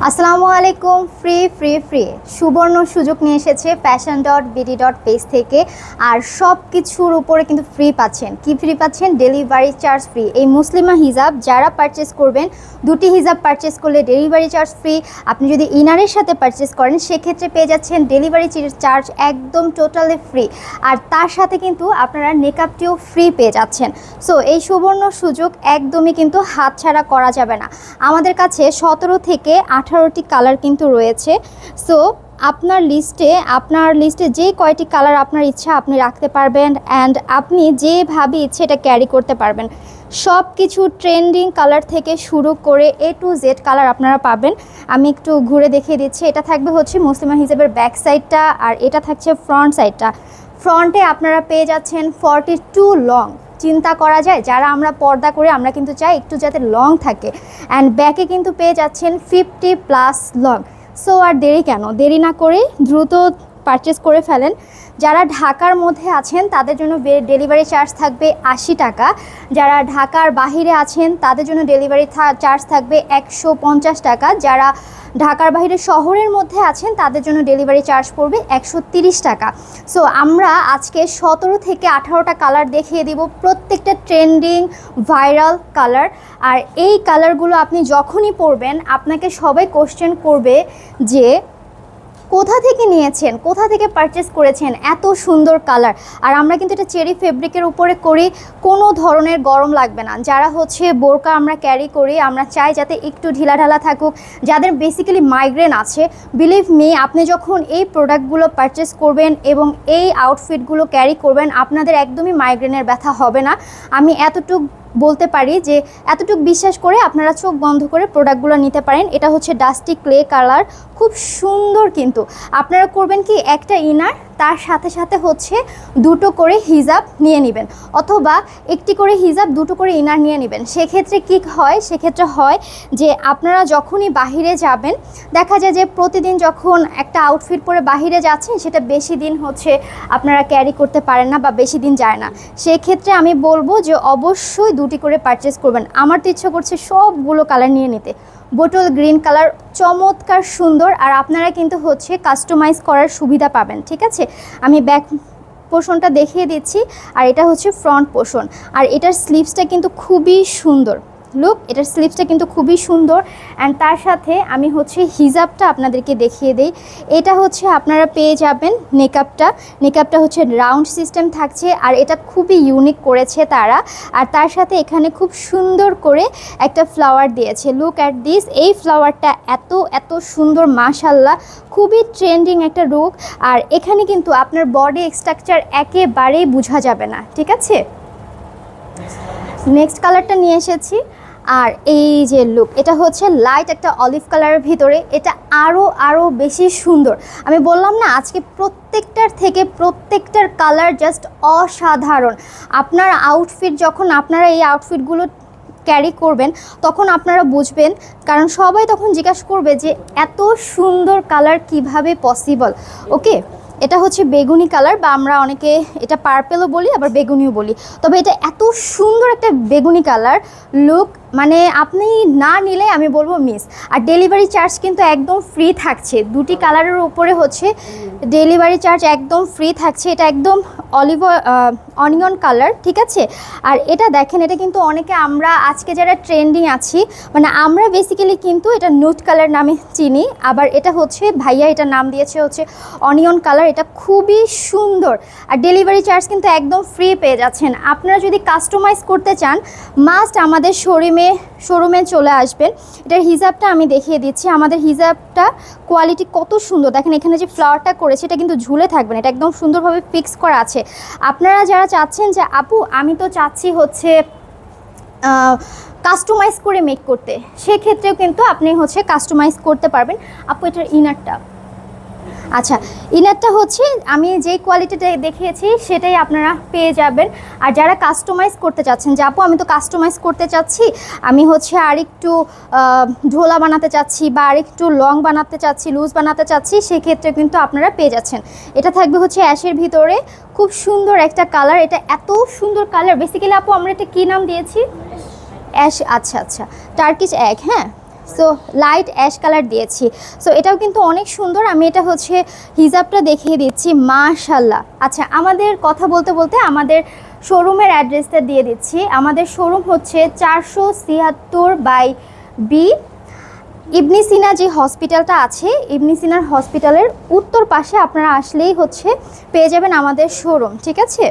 আসসালামু আলাইকুম। Free free free সুবর্ণ সুযোগ নিয়ে এসেছে fashion.bd পেজ থেকে। আর সব কিছুর উপরে কিন্তু ফ্রি পাচ্ছেন। কি ফ্রি পাচ্ছেন? Delivery charge free. এই মুসলিমা হিজাব যারা পারচেস করবেন, দুটি হিজাব পারচেস করলে ডেলিভারি চার্জ ফ্রি। আপনি যদি ইনারের সাথে পারচেস করেন সেক্ষেত্রে পেয়ে যাচ্ছেন ডেলিভারি চার্জ একদম টোটালি ফ্রি। আর তার সাথে কিন্তু আপনারা মেকআপটিও ফ্রি পেয়ে যাচ্ছেন। সো এই সুবর্ণ সুযোগ একদমই কিন্তু হাতছাড়া করা যাবে না। আমাদের কাছে 17 থেকে 18টি কালার কিন্তু রয়েছে। সো আপনার লিস্টে যে কয়টি কালার আপনার ইচ্ছা আপনি রাখতে পারবেন, অ্যান্ড আপনি যেভাবে ইচ্ছে এটা ক্যারি করতে পারবেন। সব কিছু ট্রেন্ডিং কালার থেকে শুরু করে A to Z কালার আপনারা পাবেন। আমি একটু ঘুরে দেখিয়ে দিচ্ছি। এটা থাকবে হচ্ছে মুসলিমা হিজাবের ব্যাক সাইডটা, আর এটা থাকছে ফ্রন্ট সাইডটা। ফ্রন্টে আপনারা পেয়ে যাচ্ছেন 42 লং। চিন্তা করা যায়, যারা আমরা পর্দা করে আমরা কিন্তু চাই একটু যাতে লং থাকে। অ্যান্ড ব্যাকে কিন্তু পেয়ে যাচ্ছেন 50+ লং। সো আর দেরি না করে দ্রুত পারচেস করে ফেলেন। যারা ঢাকার মধ্যে আছেন তাদের জন্য ডেলিভারি চার্জ থাকবে 80 টাকা। যারা ঢাকার বাহিরে আছেন তাদের জন্য ডেলিভারি চার্জ থাকবে 150 টাকা। যারা ঢাকার বাইরে শহরের মধ্যে আছেন তাদের জন্য ডেলিভারি চার্জ পড়বে 130 টাকা। সো আমরা আজকে 17 থেকে 18টা কালার দেখিয়ে দিব, প্রত্যেকটা ট্রেন্ডিং ভাইরাল কালার। আর এই কালারগুলো আপনি যখনই পরবেন আপনাকে সবাই কোশ্চেন করবে যে কোথা থেকে নিয়েছেন, কোথা থেকে পারচেস করেছেন, এত সুন্দর কালার। আর আমরা কিন্তু এটা চেরি ফেব্রিকের উপরে করি, কোনো ধরনের গরম লাগবে না। যারা হচ্ছে বোরকা আমরা ক্যারি করি, আমরা চাই যাতে একটু ঢিলাঢালা থাকুক। যাদের বেসিক্যালি মাইগ্রেন আছে, বিলিভ মি, আপনি যখন এই প্রোডাক্টগুলো পারচেস করবেন এবং এই আউটফিটগুলো ক্যারি করবেন আপনাদের একদমই মাইগ্রেনের ব্যথা হবে না। আমি এতটুকু বলতে পারি যে এতটুকু বিশ্বাস করে আপনারা চোখ বন্ধ করে প্রোডাক্টগুলো নিতে পারেন। এটা হচ্ছে ডাস্টি ক্লে কালার, খুব সুন্দর। কিন্তু আপনারা করবেন কি, একটা ইনার তার সাথে সাথে হচ্ছে দুটো করে হিজাব নিয়ে নেবেন, অথবা একটি করে হিজাব দুটো করে ইনার নিয়ে নেবেন। সেক্ষেত্রে কি হয়, সেক্ষেত্রে হয় যে আপনারা যখনই বাহিরে যাবেন, দেখা যায় যে প্রতিদিন যখন একটা আউটফিট পরে বাহিরে যাচ্ছেন সেটা বেশি দিন হচ্ছে আপনারা ক্যারি করতে পারেন না বা বেশি দিন যায় না। সেক্ষেত্রে আমি বলবো যে অবশ্যই দুটি করে পারচেস করবেন। আমার তো ইচ্ছা করছে সবগুলো কালার নিয়ে নিতে। বোটল গ্রিন কালার চমৎকার সুন্দর। আর আপনারা কিন্তু হচ্ছে কাস্টমাইজ করার সুবিধা পাবেন। ঠিক আছে, আমি ব্যাক পোর্শনটা দেখিয়ে দিচ্ছি। আর এটা হচ্ছে ফ্রন্ট পোর্শন। আর এটার স্লিভসটা কিন্তু খুবই সুন্দর। লুক, এটার স্লিভসটা কিন্তু খুবই সুন্দর। অ্যান্ড তার সাথে আমি হচ্ছে হিজাবটা আপনাদেরকে দেখিয়ে দেই। এটা হচ্ছে আপনারা পেয়ে যাবেন নেকআপটা হচ্ছে রাউন্ড সিস্টেম থাকছে, আর এটা খুবই ইউনিক করেছে তারা। আর তার সাথে এখানে খুব সুন্দর করে একটা ফ্লাওয়ার দিয়েছে। লুক অ্যাট দিস, এই ফ্লাওয়ারটা এত সুন্দর, মাশাল্লাহ, খুবই ট্রেন্ডিং একটা লুক। আর এখানে কিন্তু আপনার বডি স্ট্রাকচার একেবারেই বোঝা যাবে না। ঠিক আছে, নেক্সট কালারটা নিয়ে এসেছি। আর এই যে লুক, এটা হচ্ছে লাইট একটা অলিভ কালারের ভিতরে। এটা আরও বেশি সুন্দর। আমি বললাম না, আজকে প্রত্যেকটার কালার জাস্ট অসাধারণ। আপনার আউটফিট যখন আপনারা এই আউটফিটগুলো ক্যারি করবেন তখন আপনারা বুঝবেন, কারণ সবাই তখন জিজ্ঞাসা করবে যে এত সুন্দর কালার কিভাবে পসিবল। ওকে, এটা হচ্ছে বেগুনি কালার, বা আমরা অনেকে এটা পার্পেলও বলি আবার বেগুনিও বলি। তবে এটা এত সুন্দর একটা বেগুনি কালার লুক, মানে আপনি না নিলে আমি বলবো মিস। আর ডেলিভারি চার্জ কিন্তু একদম ফ্রি থাকছে। দুটি কালারের উপরে হচ্ছে ডেলিভারি চার্জ একদম ফ্রি থাকছে। এটা একদম অনিয়ন কালার। ঠিক আছে, আর এটা দেখেন, এটা কিন্তু অনেকে, আমরা আজকে যারা ট্রেন্ডিং আছি, মানে আমরা বেসিক্যালি কিন্তু এটা নুট কালার নামে চিনি। আবার এটা হচ্ছে ভাইয়া এটা নাম দিয়েছে হচ্ছে অনিয়ন কালার। এটা খুবই সুন্দর। আর ডেলিভারি চার্জ কিন্তু একদম ফ্রি পেয়ে যাচ্ছেন। আপনারা যদি কাস্টমাইজ করতে চান মাস্ট আমাদের শোরুমে চলে আসবেন। এটার হিজাবটা আমি দেখিয়ে দিচ্ছি। আমাদের হিজাবটা কোয়ালিটি কত সুন্দর দেখেন। এখানে যে ফ্লাওয়ারটা করেছে এটা কিন্তু ঝুলে থাকবে না, এটা একদম সুন্দরভাবে ফিক্স করা আছে। আপনারা যারা চাচ্ছেন যে আপু আমি তো চাচ্ছি হচ্ছে কাস্টমাইজ করে মেক করতে, সেক্ষেত্রেও কিন্তু আপনি হচ্ছে কাস্টমাইজ করতে পারবেন। আপু এটার ইনারটা, আচ্ছা, ইনারটা হচ্ছে আমি যেই কোয়ালিটিটা দেখিয়েছি সেটাই আপনারা পেয়ে যাবেন। আর যারা কাস্টমাইজ করতে চাচ্ছেন যে আপু আমি তো কাস্টমাইজ করতে চাচ্ছি, আমি হচ্ছে আরেকটু ঝোলা বানাতে চাচ্ছি বা আরেকটু লং বানাতে চাচ্ছি, লুজ বানাতে চাচ্ছি, সেক্ষেত্রে কিন্তু আপনারা পেয়ে যাচ্ছেন। এটা থাকবে হচ্ছে অ্যাশের ভিতরে, খুব সুন্দর একটা কালার। এটা এত সুন্দর কালার, বেসিক্যালি আপু আমরা এটা কী নাম দিয়েছি? অ্যাশ, আচ্ছা, টার্কিশ এগ। হ্যাঁ, সো লাইট অ্যাশ কালার দিয়েছি। সো এটাও কিন্তু অনেক সুন্দর। আমি এটা হচ্ছে হিজাবটা দেখিয়ে দিচ্ছি, মাশাল্লাহ। আচ্ছা, আমাদের কথা বলতে বলতে আমাদের শোরুমের অ্যাড্রেসটা দিয়ে দিচ্ছি। আমাদের শোরুম হচ্ছে 476/B, ইবনে সিনা যে হসপিটালটা আছে, ইবনে সিনার হসপিটালের উত্তর পাশে আপনারা আসলেই হচ্ছে পেয়ে যাবেন আমাদের শোরুম, ঠিক আছে।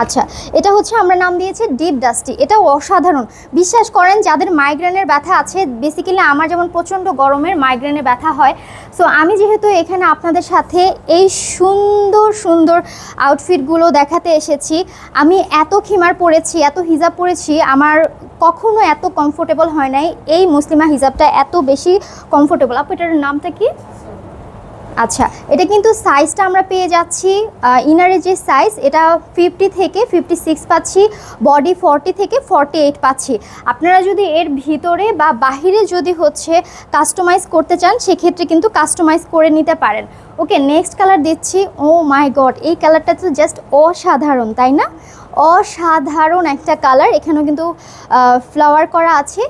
আচ্ছা, এটা হচ্ছে আমরা নাম দিয়েছি ডিপ ডাস্টি। এটা অসাধারণ, বিশ্বাস করেন যাদের মাইগ্রেনের ব্যথা আছে, বেসিক্যালি আমার যেমন প্রচণ্ড গরমের মাইগ্রেনের ব্যথা হয়। সো আমি যেহেতু এখানে আপনাদের সাথে এই সুন্দর সুন্দর আউটফিটগুলো দেখাতে এসেছি, আমি এত খিমার পরেছি, এত হিজাব পরেছি, আমার কখনো এত কমফোর্টেবল হয় নাই। এই মুসলিমা হিজাবটা এত বেশি কমফোর্টেবল। আপু এটার নামটা কি? আচ্ছা, এটা কিন্তু সাইজটা আমরা পেয়ে যাচ্ছি, ইনারের যে সাইজ এটা 50 থেকে 56 পাচ্ছি, বডি 40 থেকে 48 পাচ্ছি। আপনারা যদি এর ভিতরে বা বাহিরে যদি হচ্ছে কাস্টমাইজ করতে চান, সেক্ষেত্রে কিন্তু কাস্টমাইজ করে নিতে পারেন। ওকে, নেক্সট কালার দিচ্ছি। ও মাই গড, এই কালারটা তো জাস্ট অসাধারণ, তাই না? অসাধারণ একটা কালার। এখানেও কিন্তু ফ্লাওয়ার করা আছে।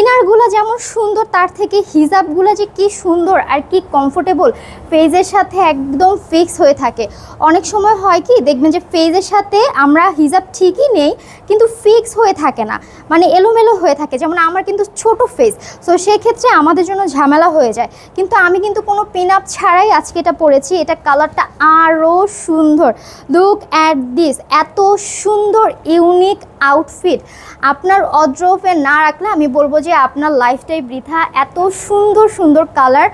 ইনারগুলো যেমন সুন্দর, তার থেকে হিজাবগুলো যে কি সুন্দর আর কি কমফোর্টেবল, ফেজের সাথে একদম ফিক্স হয়ে থাকে। অনেক সময় হয় কি দেখবেন যে ফেজের সাথে আমরা হিজাব ঠিকই নেই, কিন্তু ফিক্স হয়ে থাকে না, মানে এলোমেলো হয়ে থাকে। যেমন আমার কিন্তু ছোট ফেজ, সো সেক্ষেত্রে আমাদের জন্য ঝামেলা হয়ে যায়। কিন্তু আমি কিন্তু কোনো পিন আপ ছাড়াই আজকে এটা পরেছি। এটা কালারটা আরও সুন্দর। লুক অ্যাট দিস, এত সুন্দর ইউনিক আউটফিট আপনার অড্রোফে না রাখলে আমি বলবো যে আপনার লাইফটাই বৃথা। এত সুন্দর সুন্দর কালার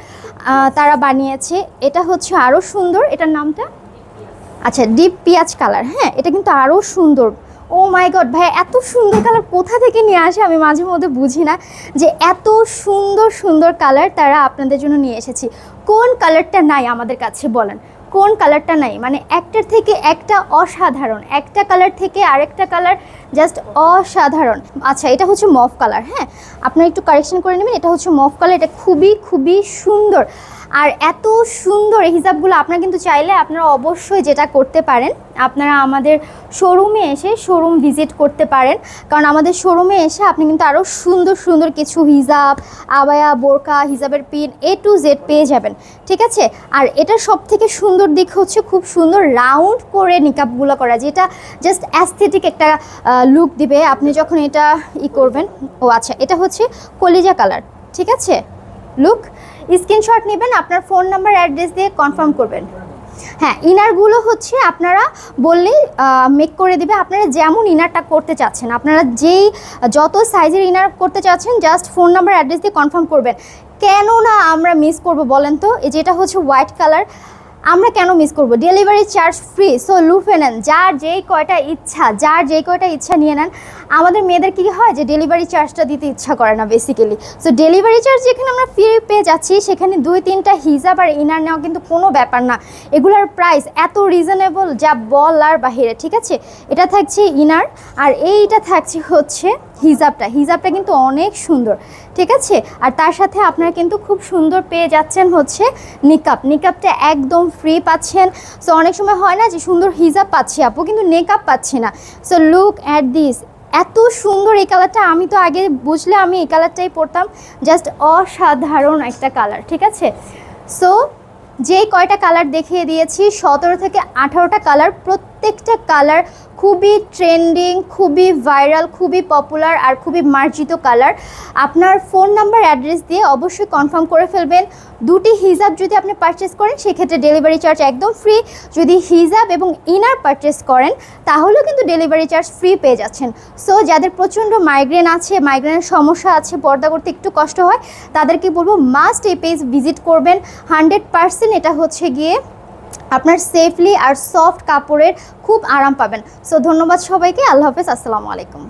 তারা বানিয়েছে। এটা হচ্ছে আরও সুন্দর, এটার নামটা আচ্ছা ডিপ পিঁয়াজ কালার। হ্যাঁ, এটা কিন্তু আরও সুন্দর। ও মাই গড ভাই, এত সুন্দর কালার কোথা থেকে নিয়ে আসে আমি মাঝে মধ্যে বুঝি না, যে এত সুন্দর সুন্দর কালার তারা আপনাদের জন্য নিয়ে এসেছি। কোন কালারটা নাই আমাদের কাছে বলেন, কোন কালারটা নাই? মানে একটার থেকে একটা অসাধারণ, একটা কালার থেকে আরেকটা কালার জাস্ট অসাধারণ। আচ্ছা, এটা হচ্ছে মফ কালার। হ্যাঁ, আপনারা একটু কারেকশন করে নেবেন, এটা হচ্ছে মফ কালার। এটা খুবই খুবই সুন্দর। আর এত সুন্দর এই হিজাবগুলো আপনারা কিন্তু চাইলে আপনারা অবশ্যই যেটা করতে পারেন, আপনারা আমাদের শোরুমে এসে শোরুম ভিজিট করতে পারেন। কারণ আমাদের শোরুমে এসে আপনি কিন্তু আরও সুন্দর সুন্দর কিছু হিজাব, আবায়া, বোরকা, হিজাবের পিন A to Z পেয়ে যাবেন, ঠিক আছে। আর এটার সব থেকে সুন্দর দিক হচ্ছে খুব সুন্দর রাউন্ড করে নিকাবগুলো করা, যেটা জাস্ট অ্যাস্থেটিক একটা লুক দিবে আপনি যখন এটা করবেন। ও আচ্ছা, এটা হচ্ছে কলিজা কালার, ঠিক আছে। লুক, স্ক্রিনশট নেবেন, আপনার ফোন নাম্বার অ্যাড্রেস দিয়ে কনফার্ম করবেন। হ্যাঁ, ইনারগুলো হচ্ছে আপনারা বললেই মেক করে দিবে। আপনারা যেমন ইনারটা করতে চাচ্ছেন, আপনারা যেই যত সাইজের ইনার করতে চাচ্ছেন, জাস্ট ফোন নাম্বার অ্যাড্রেস দিয়ে কনফার্ম করবেন। কেন না আমরা মিস করব বলেন তো? এই যেটা হচ্ছে হোয়াইট কালার, আমরা কেন মিস করব? Delivery charge free. সো লুফে নেন, যার যেই কয়টা ইচ্ছা নিয়ে নেন। আমাদের মেয়েদের কী হয় যে ডেলিভারি চার্জটা দিতে ইচ্ছা করে না বেসিক্যালি। সো ডেলিভারি চার্জ যেখানে আমরা ফ্রি পেয়ে যাচ্ছি, সেখানে 2-3টা হিজাব আর ইনার নেওয়া কিন্তু কোনো ব্যাপার না। এগুলোর প্রাইস এত রিজনেবল যা বলার বাহিরে, ঠিক আছে। এটা থাকছে ইনার, আর এইটা থাকছে হচ্ছে হিজাবটা কিন্তু অনেক সুন্দর, ঠিক আছে। আর তার সাথে আপনারা কিন্তু খুব সুন্দর পেয়ে যাচ্ছেন হচ্ছে নিকাবটা একদম ফ্রি পাচ্ছেন। সো অনেক সময় হয় না যে সুন্দর হিজাব পাচ্ছি আপু, কিন্তু নেকআপ পাচ্ছি না। সো লুক অ্যাট দিস, এত সুন্দর এই কালারটা। আমি তো আগে বুঝলে আমি এই কালারটাই পরতাম, জাস্ট অসাধারণ একটা কালার, ঠিক আছে। সো যেই কয়টা কালার দেখিয়ে দিয়েছি, 17 থেকে 18টা কালার, প্রত্যেকটা কালার খুবই ট্রেন্ডিং, খুবই ভাইরাল, খুবই পপুলার আর খুবই মার্জিত কালার। আপনার ফোন নাম্বার অ্যাড্রেস দিয়ে অবশ্যই কনফার্ম করে ফেলবেন। 2টি হিজাব যদি আপনি পারচেস করেন, সেক্ষেত্রে ডেলিভারি চার্জ একদম ফ্রি। যদি হিজাব এবং ইনার পারচেস করেন, তাহলেও কিন্তু ডেলিভারি চার্জ ফ্রি পেয়ে যাচ্ছেন। সো যাদের প্রচণ্ড মাইগ্রেন আছে, মাইগ্রেনের সমস্যা আছে, পর্দা করতে একটু কষ্ট হয়, তাদেরকে বলবো মাস্ট এই পেজ ভিজিট করবেন। 100% এটা হচ্ছে গিয়ে আপনার সেফলি আর সফট কাপড়ের খুব আরাম পাবেন। সো ধন্যবাদ সবাইকে, আল্লাহ হাফেজ, আসসালামু আলাইকুম।